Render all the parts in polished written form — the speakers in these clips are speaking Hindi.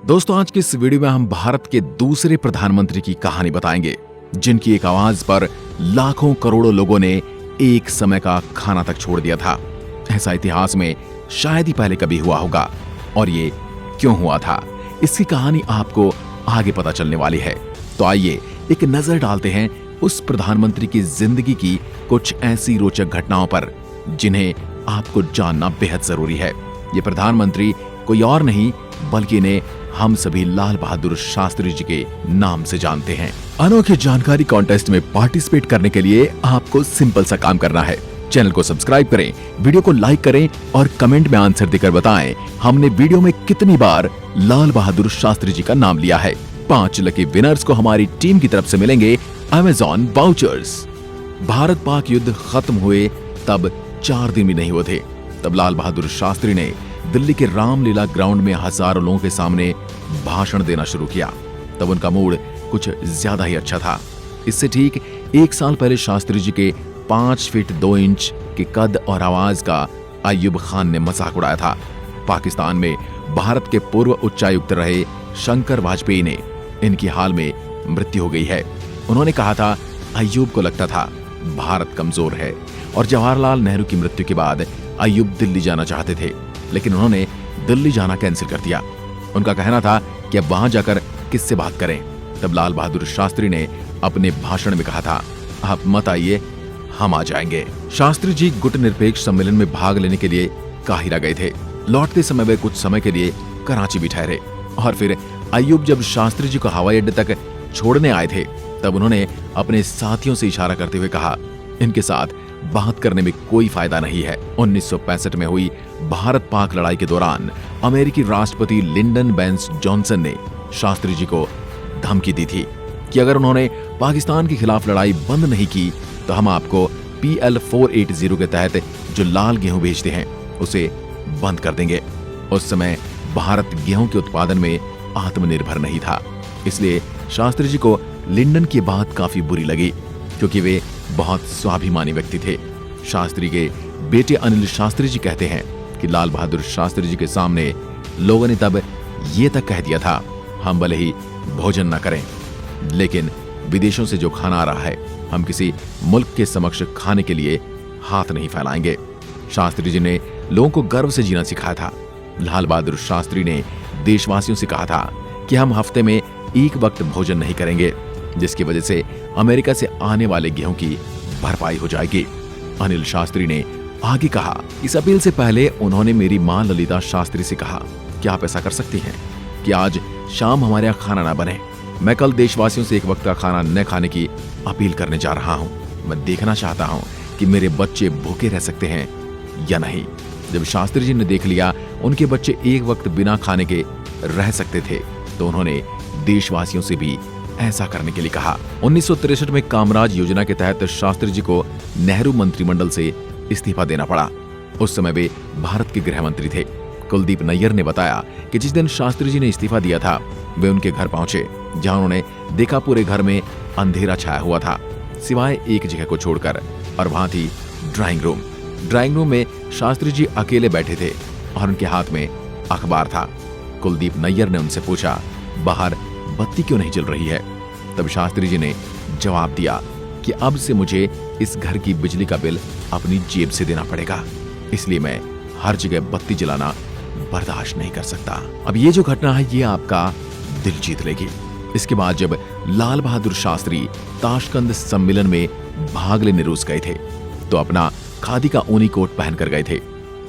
दोस्तों, आज की इस वीडियो में हम भारत के दूसरे प्रधानमंत्री की कहानी बताएंगे, जिनकी एक आवाज पर लाखों करोड़ों लोगों ने एक समय का खाना तक छोड़ दिया था। ऐसा इतिहास में शायद ही पहले कभी हुआ होगा। और ये क्यों हुआ था, इसकी कहानी आपको आगे पता चलने वाली है। तो आइए एक नजर डालते हैं उस प्रधानमंत्री की जिंदगी की कुछ ऐसी रोचक घटनाओं पर जिन्हें आपको जानना बेहद जरूरी है। ये प्रधानमंत्री कोई और नहीं बल्कि इन्हें हम सभी लाल बहादुर शास्त्री जी के नाम से जानते हैं। अनोखी जानकारी कॉन्टेस्ट में पार्टिसिपेट करने के लिए आपको सिंपल सा काम करना है। चैनल को सब्सक्राइब करें, वीडियो को लाइक करें और कमेंट में आंसर देकर बताएं हमने वीडियो में कितनी बार लाल बहादुर शास्त्री जी का नाम लिया है। 5 लकी विनर्स को हमारी टीम की तरफ से मिलेंगे अमेज़न वाउचर्स। भारत पाक युद्ध खत्म हुए तब 4 दिन भी नहीं हुए थे, तब लाल बहादुर शास्त्री ने दिल्ली के रामलीला ग्राउंड में हजारों लोगों के सामने भाषण देना शुरू किया। तब उनका मूड कुछ ज्यादा ही अच्छा था। इससे ठीक 1 साल पहले शास्त्री जी के 5 फीट 2 इंच के कद और आवाज का अय्यूब खान ने मजाक उड़ाया था। पाकिस्तान में भारत के पूर्व उच्चायुक्त रहे शंकर वाजपेयी ने इनकी हाल में मृत्यु हो गई है। उन्होंने कहा था, अय्यूब को लगता था भारत कमजोर है और जवाहरलाल नेहरू की मृत्यु के बाद अय्यूब दिल्ली जाना चाहते थे, लेकिन उन्होंने दिल्ली जाना कैंसिल कर दिया। उनका कहना था कि अब वहां जाकर किससे बात करें। तब लाल बहादुर शास्त्री ने अपने भाषण में कहा था, आप मत आइए, हम आ जाएंगे। शास्त्री जी गुटनिरपेक्ष सम्मेलन में भाग लेने के लिए काहिरा गए थे। लौटते समय वे कुछ समय के लिए कराची भी ठहरे और फिर अय्यूब जब शास्त्री जी को हवाई अड्डे तक छोड़ने आए थे, तब उन्होंने अपने साथियों से इशारा करते हुए कहा, इनके साथ बात करने में कोई फायदा नहीं है। 1965 में हुई भारत पाक लड़ाई के दौरान अमेरिकी राष्ट्रपति लिंडन बैंस जॉनसन ने शास्त्री जी को धमकी दी थी कि अगर उन्होंने पाकिस्तान के खिलाफ लड़ाई बंद नहीं की तो हम आपको PL 480 के तहत जो लाल गेहूं बेचते हैं उसे बंद कर देंगे। उस समय भारत गेहूं के उत्पादन में आत्मनिर्भर नहीं था, इसलिए शास्त्री जी को लिंडन की बात काफी बुरी लगी, क्योंकि वे बहुत स्वाभिमानी व्यक्ति थे। शास्त्री के बेटे अनिल शास्त्री जी कहते हैं कि लाल बहादुर शास्त्री जी के सामने लोगों ने तब ये तक कह दिया था, हम भले ही भोजन न करें, लेकिन विदेशों से जो खाना आ रहा है हम किसी मुल्क के समक्ष खाने के लिए हाथ नहीं फैलाएंगे। शास्त्री जी ने लोगों को गर्व से जीना सिखाया था। लाल बहादुर शास्त्री ने देशवासियों से कहा था कि हम हफ्ते में 1 वक्त भोजन नहीं करेंगे, जिसकी वजह से अमेरिका से आने वाले गेहूं की भरपाई हो जाएगी। अनिल शास्त्री ने आगे कहा, इस अपील से पहले उन्होंने मेरी मां ललिता शास्त्री से कहा कि आप ऐसा कर सकती हैं कि आज शाम हमारे यहाँ खाना ना बने। मैं कल देशवासियों से 1 वक्त का खाना न खाने की अपील करने जा रहा हूँ। मैं देखना चाहता हूँ कि मेरे बच्चे भूखे रह सकते हैं या नहीं। जब शास्त्री जी ने देख लिया उनके बच्चे 1 वक्त बिना खाने के रह सकते थे, तो उन्होंने देशवासियों से भी ऐसा करने के लिए कहा। 1963 में कामराज योजना के तहत शास्त्री जी को नेहरू मंत्रिमंडल से इस्तीफा देना पड़ा। उस समय वे भारत के गृह मंत्री थे। कुलदीप नैयर ने बताया कि जिस दिन शास्त्री जी ने इस्तीफा दिया था, वे उनके घर पहुंचे, जहां उन्होंने देखा पूरे घर में अंधेरा छाया हुआ था, सिवाय एक जगह को छोड़कर, और वहां थी ड्राइंग रूम। ड्राइंग रूम में शास्त्री जी अकेले बैठे थे और उनके हाथ में अखबार था। कुलदीप नैयर ने उनसे पूछा, बाहर बत्ती क्यों नहीं जल रही है? तब शास्त्री जी ने जवाब दिया कि अब से मुझे इस घर की बिजली का बिल अपनी जेब से देना पड़ेगा, इसलिए मैं हर जगह बत्ती जलाना बर्दाश्त नहीं कर सकता। अब ये जो घटना है ये आपका दिल जीत लेगी। इसके बाद जब लाल बहादुर शास्त्री ताशकंद सम्मेलन में भाग लेने रूस गए थे, तो अपना खादी का ऊनी कोट पहनकर गए थे।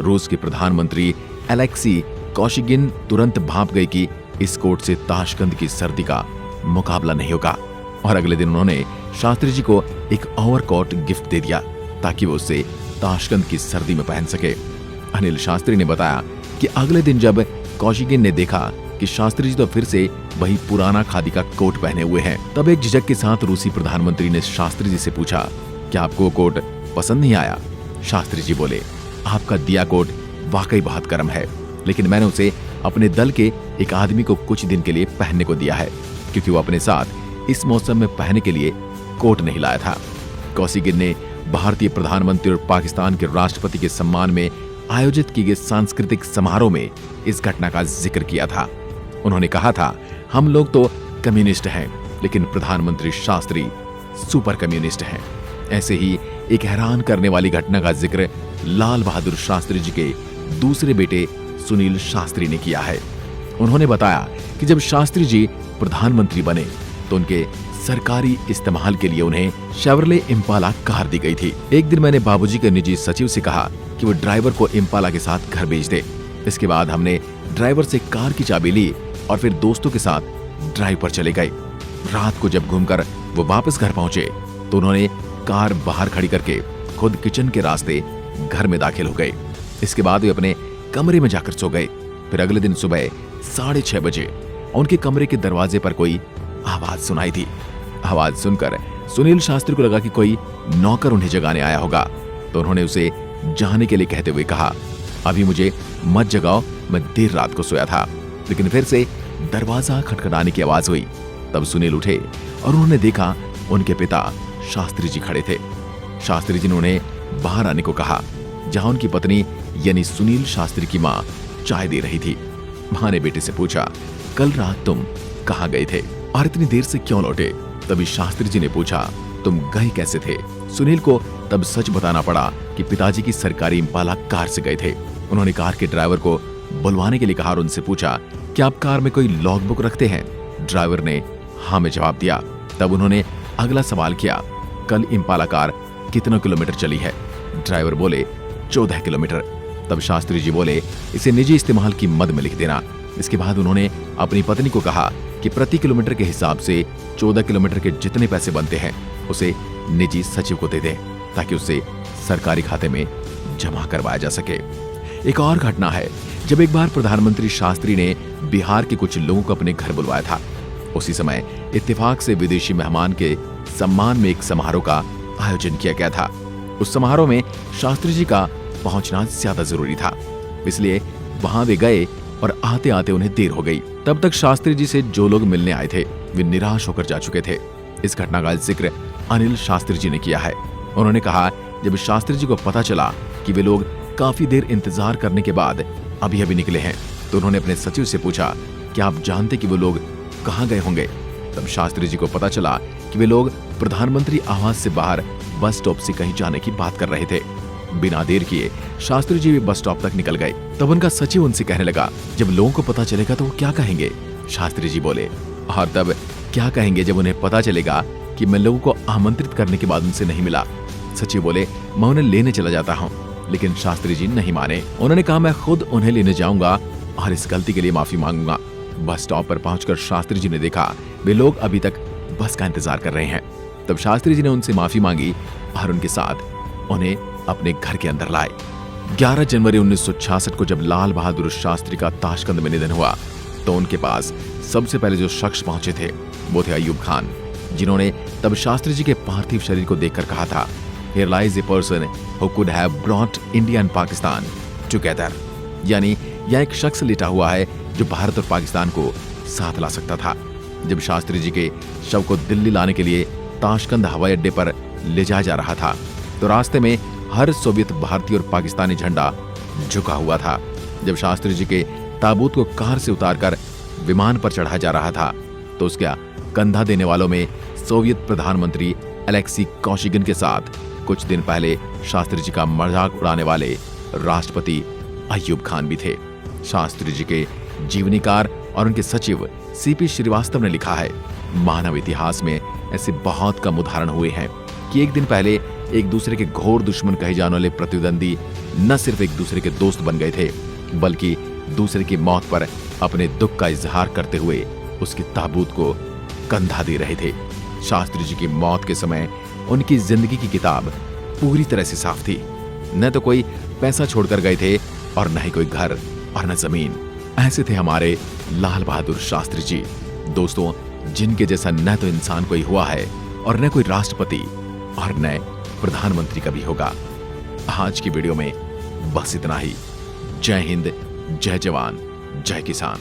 रूस के प्रधानमंत्री एलेक्सी कोशिगिन तुरंत भाप गए कि इस कोट से ताशकंद की सर्दी का मुकाबला नहीं होगा, और अगले दिन उन्होंने शास्त्री जी को एक ओवरकोट गिफ्ट दे दिया ताकि वो उसे ताशकंद की सर्दी में पहन सके। अनिल शास्त्री ने बताया कि अगले दिन जब कोशिगिन ने देखा कि शास्त्री जी तो फिर से वही पुराना खादी का कोट पहने हुए हैं, तब एक झिझक के साथ रूसी प्रधानमंत्री ने शास्त्री जी से पूछा, क्या आपको कोट पसंद नहीं आया? शास्त्री जी बोले, आपका दिया कोट वाकई बहुत गर्म है, लेकिन मैंने उसे अपने दल के एक आदमी को कुछ दिन के लिए पहनने को दिया है, क्योंकि वो अपने साथ इस मौसम में पहनने के लिए कोट नहीं लाया था। कोशिगिन ने भारतीय प्रधानमंत्री और पाकिस्तान के राष्ट्रपति के सम्मान में आयोजित किए गए सांस्कृतिक समारोह में इस घटना का जिक्र किया था। उन्होंने कहा था, हम लोग तो कम्युनिस्ट हैं, लेकिन प्रधानमंत्री शास्त्री सुपर कम्युनिस्ट हैं। ऐसे ही एक हैरान करने वाली घटना का जिक्र लाल बहादुर शास्त्री जी के दूसरे बेटे सुनील शास्त्री ने किया है। उन्होंने बताया कि जब शास्त्री जी प्रधानमंत्री बने तो उनके सरकारी इस्तेमाल के लिए उन्हें शेवरले इम्पाला कार दी गई थी। एक दिन मैंने बाबूजी के निजी सचिव से कहा कि वो ड्राइवर को इम्पाला के साथ घर भेज दे। इसके बाद हमने ड्राइवर से कार की चाबी ली और फिर दोस्तों के साथ ड्राइव पर चले गए। रात को जब घूमकर वो वापस घर पहुंचे तो उन्होंने कार बाहर खड़ी करके खुद किचन के रास्ते घर में दाखिल हो गए। इसके बाद वे अपने कमरे में जाकर सो गए। फिर अगले दिन सुबह 6:30 बजे उनके कमरे के दरवाजे पर कोई आवाज सुनाई थी। आवाज सुनकर सुनील शास्त्री को लगा कि कोई नौकर उन्हें जगाने आया होगा, तो उन्होंने उसे जाने के लिए कहते हुए कहा, अभी मुझे मत जगाओ, मैं देर रात को सोया था। लेकिन फिर से दरवाजा खटखटाने की आवाज हुई। तब सुनील उठे और उन्होंने देखा उनके पिता शास्त्री जी खड़े थे। शास्त्री जी ने उन्हें बाहर आने को कहा, जहां उनकी पत्नी यानी सुनील शास्त्री की मां चाय दे रही थी। मां ने बेटे से पूछा, कल रात तुम कहां गए थे और इतनी देर से क्यों लौटे? तभी शास्त्री जी ने पूछा, तुम गए कैसे थे? सुनील को तब सच बताना पड़ा कि पिताजी की सरकारी इम्पाला कार से गए थे। उन्होंने कार के ड्राइवर को बुलवाने के लिए कहा और उनसे पूछा, क्या आप कार में कोई लॉग बुक रखते हैं? ड्राइवर ने हाँ में जवाब दिया। तब उन्होंने अगला सवाल किया, कल इम्पाला कार कितना किलोमीटर चली है? ड्राइवर बोले 14 किलोमीटर। तब शास्त्री जी बोले, इसे निजी इस्तेमाल की मद में लिख देना। इसके बाद उन्होंने अपनी पत्नी को कहा कि प्रति किलोमीटर के हिसाब से 14 किलोमीटर के जितने पैसे बनते हैं उसे निजी सचिव को दे दे, ताकि उसे सरकारी खाते में जमा करवाया जा सके। एक और घटना है, जब एक बार प्रधानमंत्री शास्त्री ने बिहार के कुछ लोगों को अपने घर बुलवाया था। उसी समय इत्तेफाक से विदेशी मेहमान के सम्मान में एक समारोह का आयोजन किया गया था। उस समारोह में शास्त्री जी का पहुंचना ज्यादा जरूरी था, इसलिए वहां वे गए और आते आते उन्हें देर हो गई। तब तक शास्त्री जी से जो लोग मिलने आए थे वे निराश होकर जा चुके थे। इस घटना का जिक्र अनिल शास्त्री जी ने किया है। उन्होंने कहा, जब शास्त्री जी को पता चला कि वे लोग काफी देर इंतजार करने के बाद अभी अभी निकले हैं, तो उन्होंने अपने सचिव से पूछा, क्या आप जानते कि वो लोग कहाँ गए होंगे? तब शास्त्री जी को पता चला कि वे लोग प्रधानमंत्री आवास से बाहर बस स्टॉप से कहीं जाने की बात कर रहे थे। बिना देर किए शास्त्री जी भी बस स्टॉप तक निकल गए। तब उनका सचिव उनसे कहने लगा, जब लोगों को पता चलेगा तो वो क्या कहेंगे? शास्त्री जी बोले, और तब क्या कहेंगे जब उन्हें पता चलेगा कि मैं लोगों को आमंत्रित करने के बाद उनसे नहीं मिला? सचिव बोले, मैं उन्हें लेने चला जाता हूँ। लेकिन शास्त्री जी नहीं माने। उन्होंने कहा, मैं खुद उन्हें लेने जाऊंगा और इस गलती के लिए माफी मांगूंगा। बस स्टॉप पर पहुंचकर शास्त्री जी ने देखा वे लोग अभी तक बस का इंतजार कर रहे हैं। तब शास्त्री जी ने उनसे माफी मांगी और उनके साथ उन्हें अपने घर के अंदर लाए। 11 जनवरी 1966 को जब लाल बहादुर शास्त्री का ताशकंद में निधन हुआ तो उनके पास सबसे पहले जो शख्स पहुंचे थे वो थे अयूब खान, जिन्होंने तब शास्त्री जी के पार्थिव शरीर को देखकर कहा था, Here lies a person who could have brought India and Pakistan together। यानी यह एक शख्स लेटा हुआ है जो भारत और पाकिस्तान को साथ ला सकता था। जब शास्त्री जी के शव को दिल्ली लाने के लिए ताशकंद हवाई अड्डे पर ले जाया जा रहा था तो रास्ते में हर सोवियत भारतीय और पाकिस्तानी झंडा झुका हुआ था। जब शास्त्री जी के ताबूत को कार से उतारकर विमान पर चढ़ाया जा रहा था तो उसका कंधा देने वालों में सोवियत प्रधानमंत्री अलेक्सी कौशिगिन के साथ कुछ दिन पहले शास्त्री जी का मजाक उड़ाने वाले राष्ट्रपति अयूब खान भी थे। शास्त्री जी के जीवनीकार और उनके सचिव सीपी श्रीवास्तव ने लिखा है, मानव इतिहास में ऐसे बहुत कम उदाहरण हुए हैं कि एक दिन पहले एक दूसरे के घोर दुश्मन कहे जाने वाले प्रतिद्वंदी न सिर्फ एक दूसरे के दोस्त बन गए थे बल्कि दूसरे की मौत पर अपने दुख का इजहार करते हुए उसके ताबूत को कंधा दे रहे थे। शास्त्री जी की मौत के समय उनकी जिंदगी की किताब पूरी तरह से साफ थी। न तो कोई पैसा छोड़कर गए थे और न ही कोई घर और न जमीन। ऐसे थे हमारे लाल बहादुर शास्त्री जी, दोस्तों, जिनके जैसा न तो इंसान कोई हुआ है और न कोई राष्ट्रपति और न प्रधानमंत्री कभी होगा। आज की वीडियो में बस इतना ही। जय हिंद, जय जवान, जय किसान।